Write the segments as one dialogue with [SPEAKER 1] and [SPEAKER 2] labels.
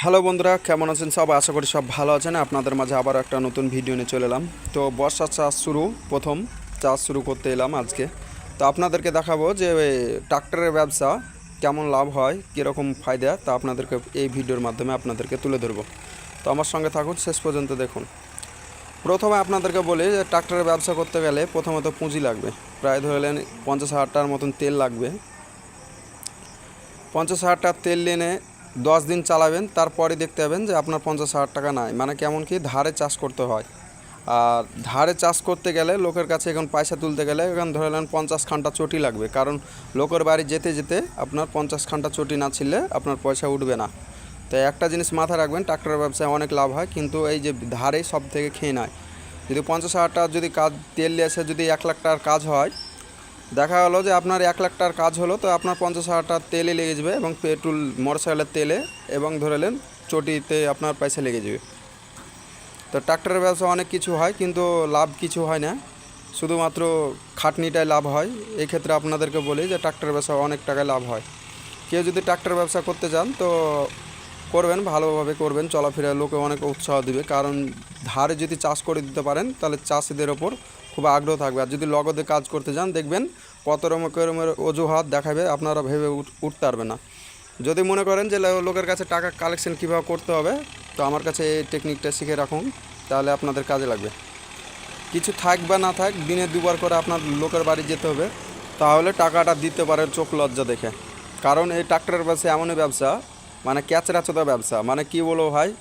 [SPEAKER 1] Hello বন্ধুরা, কেমন আছেন সব? আশা করি সব ভালো আছেন। আপনাদের মাঝে আবারও একটা নতুন ভিডিও নিয়ে চলে এলাম। তো বর্ষা চাষ প্রথম চাষ শুরু করতে এলাম আজকে। তো আপনাদেরকে দেখাবো যে ট্রাক্টরের ব্যবসা কেমন লাভ হয়, কীরকম ফায়দা, তা আপনাদেরকে এই ভিডিওর মাধ্যমে আপনাদেরকে তুলে ধরবো। তো আমার সঙ্গে থাকুন, শেষ পর্যন্ত দেখুন। প্রথমে আপনাদেরকে বলি যে ট্রাক্টরের ব্যবসা করতে গেলে প্রথমত পুঁজি লাগবে। প্রায় ধরলেন 50,000 টাকার মতন তেল লাগবে। 50,000 টাকার তেল এনে 10 দিন চালাবেন, তারপরে দেখতে পাবেন যে আপনার 50,000 টাকা নাই। মানে কেমন কি, ধারে চাষ করতে হয়। আর ধারে চাষ করতে গেলে লোকের কাছে এখন পয়সা তুলতে গেলে এখন ধরে নেন 50 খানটা চটি লাগবে, কারণ লোকের বাড়ি যেতে যেতে আপনার 50 খানটা চটি না ছিললে আপনার পয়সা উঠবে না। তো একটা জিনিস মাথায় রাখবেন, ট্রাক্টরের ব্যবসায় অনেক লাভ হয়, কিন্তু এই যে ধারে সব থেকে খেয়ে নেয়। যদি 50,000 টাকা যদি কাজ তেল এসে যদি 1 লাখ টাকার কাজ হয়, দেখা গেলো যে আপনার 1 লাখ টাকার কাজ হলো, তো আপনার 50,000 টাকা তেলে লেগে যাবে, এবং পেট্রোল মোটরসাইকেলের তেলে, এবং ধরেলেন চটিতে আপনার পয়সা লেগে যাবে। তো ট্রাক্টরের ব্যবসা অনেক কিছু হয়, কিন্তু লাভ কিছু হয় না, শুধুমাত্র খাটনিটাই লাভ হয়। এই ক্ষেত্রে আপনাদেরকে বলি যে ট্রাক্টরের ব্যবসা অনেক টাকায় লাভ হয়। কেউ যদি ট্রাক্টর ব্যবসা করতে চান তো করবেন, ভালোভাবে করবেন, চলাফেরা লোকে অনেক উৎসাহ দিবে। কারণ ধারে যদি চাষ করে দিতে পারেন তাহলে চাষিদের ওপর খুব আগ্রহ থাকবে। আর যদি লগদে কাজ করতে যান, দেখবেন কত রকমের অজুহাত দেখাবে, আপনারা ভেবে উঠতে পারবে না। যদি মনে করেন যে লোকের কাছে টাকা কালেকশন কীভাবে করতে হবে, তো আমার কাছে এই টেকনিকটা শিখে রাখুন, তাহলে আপনাদের কাজে লাগবে। কিছু থাক বা না থাক, দিনে 2বার করে আপনার লোকের বাড়ি যেতে হবে, তাহলে টাকাটা দিতে পারেন চোখ লজ্জা দেখে। কারণ এই ট্রাক্টরের ব্যবসা এমনই ব্যবসা, মানে ক্যাচরাচোদা ব্যবসা। মানে কি বলবো ভাই,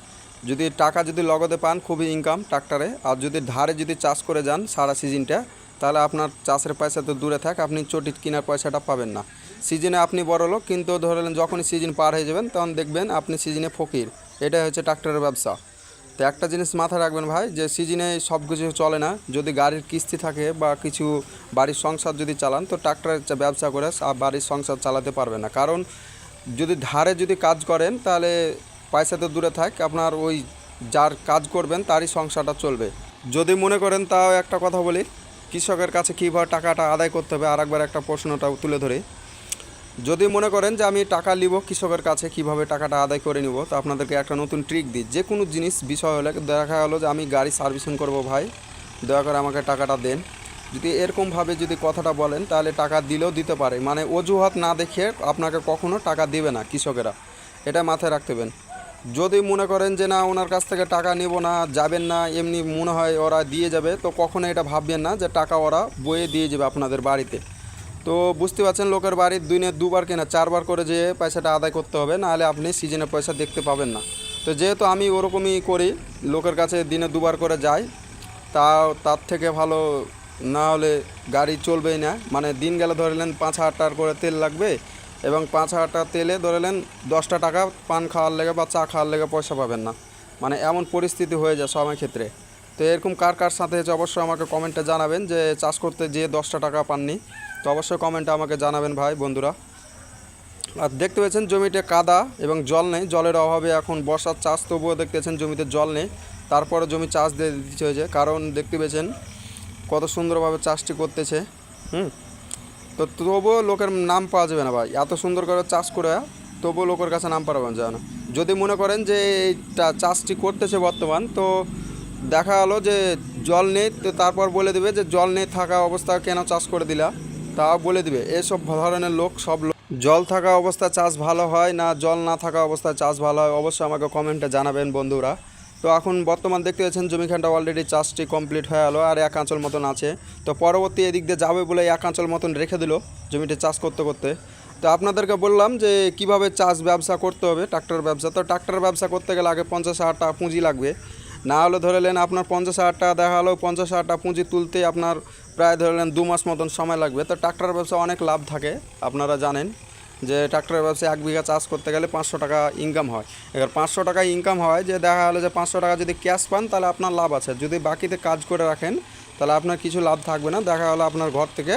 [SPEAKER 1] যদি টাকা যদি লগদে পান খুবই ইনকাম ট্রাক্টরে, আর যদি ধারে যদি চাষ করে যান সারা সিজনটা, তাহলে আপনার চাষের পয়সা তো দূরে থাক, আপনি চটি কেনার পয়সাটা পাবেন না। সিজনে আপনি বড় লোক, কিন্তু ধরলেন যখনই সিজন পার হয়ে যাবেন তখন দেখবেন আপনি সিজনে ফকির। এটাই হচ্ছে ট্রাক্টরের ব্যবসা। তো একটা জিনিস মাথায় রাখবেন ভাই, যে সিজনে সব কিছু চলে না। যদি গাড়ির কিস্তি থাকে বা কিছু বাড়ির সংসার যদি চালান, তো ট্রাক্টরের ব্যবসা করে বাড়ির সংসার চালাতে পারবে না। কারণ যদি ধারে যদি কাজ করেন, তাহলে পয়সা তো দূরে থাক, আপনার ওই যার কাজ করবেন তারই সংসারটা চলবে। যদি মনে করেন, তাও একটা কথা বলি, কৃষকের কাছে কীভাবে টাকাটা আদায় করতে হবে, আর একবার একটা প্রশ্নটাও তুলে ধরে। যদি মনে করেন যে আমি টাকা নিব কৃষকের কাছে, কিভাবে টাকাটা আদায় করে নিব, তো আপনাদেরকে একটা নতুন ট্রিক দিই। যে কোনো জিনিস বিষয় হলে, দেখা গেলো যে আমি গাড়ি সার্ভিসিং করব ভাই, দয়া করে আমাকে টাকাটা দেন, যদি এরকমভাবে যদি কথাটা বলেন, তাহলে টাকা দিলেও দিতে পারে। মানে অজুহাত না দেখে আপনাকে কখনো টাকা দেবে না কৃষকেরা, এটা মাথায় রাখতে হবে। যদি মনে করেন যে না, ওনার কাছ থেকে টাকা নেব না, যাবেন না, এমনি মনে হয় ওরা দিয়ে যাবে, তো কখনো এটা ভাববেন না যে টাকা ওরা বয়ে দিয়ে যাবে আপনাদের বাড়িতে। তো বুঝতে পারছেন, লোকের বাড়ির দিনে 2বার কেনা 4বার করে যে পয়সাটা আদায় করতে হবে, নাহলে আপনি সিজনে পয়সা দেখতে পাবেন না। তো যেহেতু আমি ওরকমই করি, লোকের কাছে দিনে 2বার করে যাই, তার থেকে ভালো না হলে গাড়ি চলবেই না। মানে দিন গেলে ধরলেন 5,000 টাকার করে তেল লাগবে, এবং 5,000 টাকা তেলে ধরলেন 10টা টাকা পান খাওয়ার লেগে বা চা খাওয়ার লেগে পয়সা পাবেন না। মানে এমন পরিস্থিতি হয়ে যায় সময় ক্ষেত্রে। তো এরকম কার কার সাথে হয়েছে অবশ্যই আমাকে কমেন্টে জানাবেন, যে চাষ করতে যেয়ে 10টা টাকা পাননি, তো অবশ্যই কমেন্টে আমাকে জানাবেন ভাই বন্ধুরা। আর দেখতে পেয়েছেন জমিতে কাদা এবং জল নেই, জলের অভাবে এখন বর্ষার চাষ, তবুও দেখতে পাচ্ছেন জমিতে জল নেই, তারপরে জমি চাষ দিয়ে দিতে হয়েছে। কারণ দেখতে পেয়েছেন কত সুন্দরভাবে চাষটি করতেছে। তো তবুও লোকের নাম পাওয়া যাবে না ভাই, এত সুন্দর করে চাষ করে তবুও লোকের কাছে নাম পাওয়া যাবে না। যদি মনে করেন যে এইটা চাষটি করতেছে বর্তমান, তো দেখা গেলো যে জল নেই, তো তারপর বলে দেবে যে জল নেই থাকা অবস্থা কেন চাষ করে দিলা, তা বলে দিবে। এসব ধরনের লোক, সব লোক। জল থাকা অবস্থায় চাষ ভালো হয় না জল না থাকা অবস্থায় চাষ ভালো হয়, অবশ্যই আমাকে কমেন্টে জানাবেন বন্ধুরা। তো এখন বর্তমান দেখতে পাচ্ছেন জমিখানটা অলরেডি চাষটি কমপ্লিট হয়ে গেলো, আর 1 আঁচল মতন আছে। তো পরবর্তী এদিক দিয়ে যাবে বলে 1 আঁচল মতন রেখে দিল জমিতে চাষ করতে করতে। তো আপনাদেরকে বললাম যে কিভাবে চাষ ব্যবসা করতে হবে, ট্রাক্টর ব্যবসা। তো ট্রাক্টর ব্যবসা করতে গেলে আগে 50,000 টাকা পুঁজি লাগবে। না হলে ধরেলেন আপনার 50,000 টাকা দেখা হলো, 50,000 টাকা পুঁজি তুলতে আপনার প্রায় ধরেলেন 2 মাস মতন সময় লাগবে। তো ট্রাক্টর ব্যবসা অনেক লাভ থাকে, আপনারা জানেন যে ট্রাক্টরের ব্যবসায় 1 বিঘা চাষ করতে গেলে 500 টাকা ইনকাম হয়। এবার 500 টাকা ইনকাম হয়, যে দেখা গেলো যে 500 টাকা যদি ক্যাশ পান তাহলে আপনার লাভ আছে। যদি বাকিতে কাজ করে রাখেন তাহলে আপনার কিছু লাভ থাকবে না, দেখা গেলো আপনার ঘর থেকে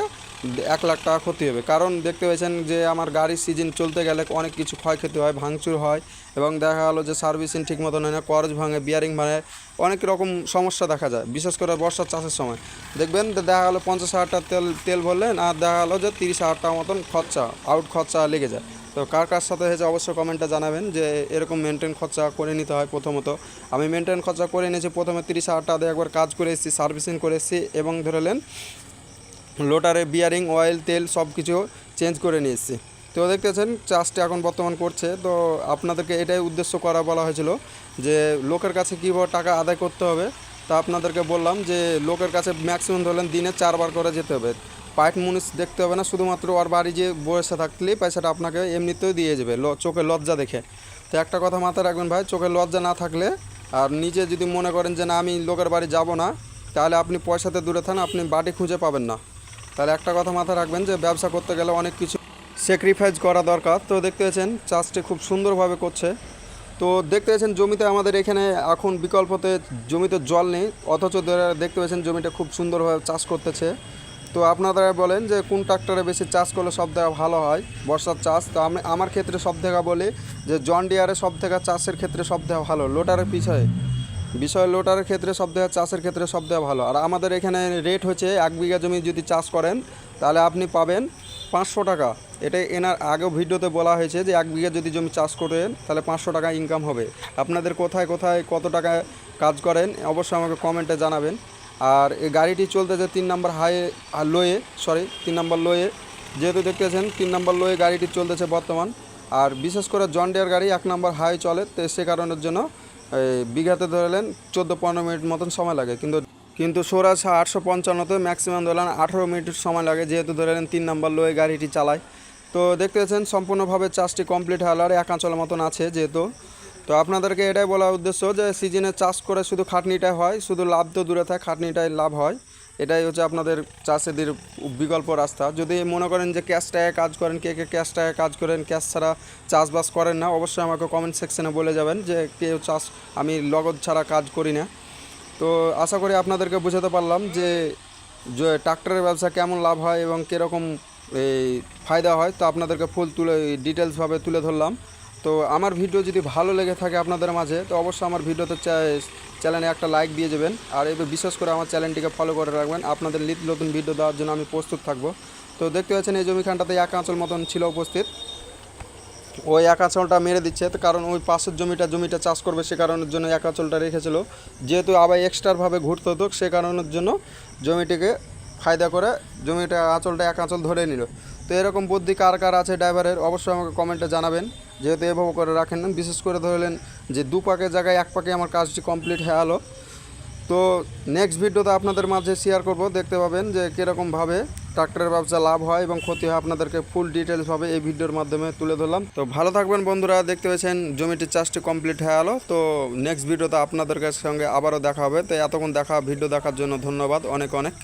[SPEAKER 1] 1 লাখ টাকা ক্ষতি হবে। কারণ দেখতে পেয়েছেন যে আমার গাড়ির সিজন চলতে গেলে অনেক কিছু ক্ষয়ক্ষতি হয়, ভাঙচুর হয় এবং দেখা গেলো যে সার্ভিসিং ঠিক মতন হয় না, করজ ভাঙে, বিয়ারিং ভাঙে, অনেক রকম সমস্যা দেখা যায়। বিশেষ করে বর্ষার চাষের সময় দেখবেন দেখা গেলো 50,000 টাকা তেল ভরলেন আর দেখা গেলো যে 30,000 টাকা মতন খরচা লেগে যায়। তো কার কার সাথে হয়েছে অবশ্যই কমেন্টে জানাবেন যে এরকম মেনটেন খরচা করে নিতে হয়। প্রথমত আমি মেনটেন খরচা করে নিয়েছি, প্রথমে 30,000 টাকা দিয়ে একবার কাজ করে এসেছি, সার্ভিসিং করে এসেছি এবং ধরে নেন লোটারে বিয়ারিং, অয়েল, তেল সব কিছু চেঞ্জ করে নিয়ে এসেছি। তো দেখতেছেন চাষটা এখন বর্তমান করছে। তো আপনাদেরকে এটাই উদ্দেশ্য করা বলা হয়েছিল যে লোকের কাছে কীভাবে টাকা আদায় করতে হবে। তা আপনাদেরকে বললাম যে লোকের কাছে ম্যাক্সিমাম ধরলেন দিনে 4 বার করে যেতে হবে। পাইট মুনিশ দেখতে হবে না, শুধুমাত্র ওর বাড়ি যে বসে থাকলেই পয়সাটা আপনাকে এমনিতেও দিয়ে যাবে চোখে লজ্জা দেখে। তো একটা কথা মাথায় রাখবেন ভাই, চোখে লজ্জা না থাকলে আর নিজে যদি মনে করেন যে না আমি লোকের বাড়ি যাব না, তাহলে আপনি পয়সাতে দূরে থাকেন, আপনি বাড়ি খুঁজে পাবেন না। তাহলে একটা কথা মাথায় রাখবেন যে ব্যবসা করতে গেলে অনেক কিছু স্যাক্রিফাইস করা দরকার। তো দেখতে পাচ্ছেন চাষটি খুব সুন্দরভাবে করছে। তো দেখতে পাচ্ছেন জমিতে আমাদের এখানে এখন বিকল্পতে জমিতে জল নেই, অথচ দেখতে পাচ্ছেন জমিটা খুব সুন্দরভাবে চাষ করতেছে। তো আপনারা বলেন যে কোন ট্রাক্টরে বেশি চাষ করলে সব থেকে ভালো হয় বর্ষার চাষ। তো আমি আমার ক্ষেত্রে সব থেকে বলি যে জন ডিয়ারে সব থেকে চাষের ক্ষেত্রে সব থেকে ভালো, লোটারের লোটারের ক্ষেত্রে সব থেকে চাষের ক্ষেত্রে সব থেকে ভালো। আর আমাদের এখানে রেট হচ্ছে 1 বিঘা জমি যদি চাষ করেন তাহলে আপনি পাবেন 500 টাকা। এটা এনার আগেও ভিডিওতে বলা হয়েছে যে 1 বিঘা যদি জমি চাষ করেন তাহলে 500 টাকা ইনকাম হবে। আপনাদের কোথায় কোথায় কত টাকা কাজ করেন অবশ্যই আমাকে কমেন্টে জানাবেন। আর এই গাড়িটি চলতেছে 3 নম্বর লোয়ে, যেহেতু দেখতেছেন 3 নম্বর লোয়ে গাড়িটি চলতেছে বর্তমান। আর বিশেষ করে জন ডিয়ার গাড়ি 1 নম্বর হাই চলে, তো সে কারণের জন্য বিঘাতে ধরলেন 14-15 মিনিট মতন সময় লাগে, কিন্তু সোরাজ 855-তে ম্যাক্সিমাম ধরলেন 18 মিনিট সময় লাগে, যেহেতু ধরলেন 3 নম্বর লোয়ে গাড়িটি চালায়। তো দেখতে পাচ্ছেন সম্পূর্ণভাবে চাষটি কমপ্লিট হওয়ার আর 1 আঁচলের মতন আছে যেহেতু। তো আপনাদেরকে এটাই বলার উদ্দেশ্য যে সিজনে চাষ করে শুধু খাটনিটাই হয়, শুধু লাভ তো দূরে থাকে, খাটনিটাই লাভ হয়। এটাই হচ্ছে আপনাদের চাষেদের বিকল্প রাস্তা। যদি মনে করেন যে ক্যাশ টাকায় কাজ করেন, কে ক্যাশ টাকায় কাজ করেন, ক্যাশ ছাড়া চাষবাস করেন না, অবশ্যই আমাকে কমেন্ট সেকশনে বলে যাবেন যে কেউ আমি নগদ ছাড়া কাজ করি না। তো আশা করি আপনাদেরকে বোঝাতে পারলাম যে ট্রাক্টরের ব্যবসা কেমন লাভ হয় এবং কীরকম এই ফায়দা হয়। তো আপনাদেরকে ফুল ডিটেলসভাবে তুলে ধরলাম। তো আমার ভিডিও যদি ভালো লেগে থাকে আপনাদের মাঝে, তো অবশ্যই আমার ভিডিওতে চ্যানেলে একটা লাইক দিয়ে যাবেন। আর বিশেষ করে আমার চ্যানেলটিকে ফলো করে রাখবেন, আপনাদের নিত্য নতুন ভিডিও দেওয়ার জন্য আমি প্রস্তুত থাকবো। তো দেখতে পাচ্ছেন এই জমিখানটাতে 1 আঁচল মতন ছিল উপস্থিত, ওই 1 আঁচলটা মেরে দিচ্ছে। তো কারণ ওই পাশের জমিটা চাষ করবে, সে কারণের জন্য 1 আঁচলটা রেখেছিল, যেহেতু আবার এক্সট্রাভাবে ঘুরতে হতো, সে কারণের জন্য জমিটিকে ফায়দা করে আঁচলটা 1 আঁচল ধরে নিল। তো এরকম বুদ্ধি কার কার আছে ড্রাইভারের অবশ্যই আমাকে কমেন্টে জানাবেন, যেহেতু এভাবে করে রাখেন না। বিশেষ করে ধরলেন যে 2 পাকের জায়গায় 1 পাকে আমার কাজটি কমপ্লিট হয়ে গেলো। তো নেক্সট ভিডিওতে আপনাদের মাঝে শেয়ার করব, দেখতে পাবেন যে কীরকমভাবে ট্রাক্টরের ব্যবসা লাভ হয় এবং ক্ষতি হয়, আপনাদেরকে ফুল ডিটেলসভাবে এই ভিডিওর মাধ্যমে তুলে ধরলাম। তো ভালো থাকবেন বন্ধুরা, দেখতে পেয়েছেন জমিটির চাষটি কমপ্লিট হয়ে গেলো। তো নেক্সট ভিডিওতে আপনাদের সঙ্গে আবারও দেখা হবে। তো এতক্ষণ ভিডিও দেখার জন্য ধন্যবাদ অনেক।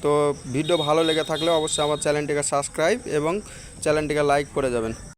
[SPEAKER 1] তো ভিডিও ভালো লেগে থাকলে অবশ্যই আমার চ্যানেলটিকে সাবস্ক্রাইব এবং চ্যানেলটিকে লাইক করে যাবেন।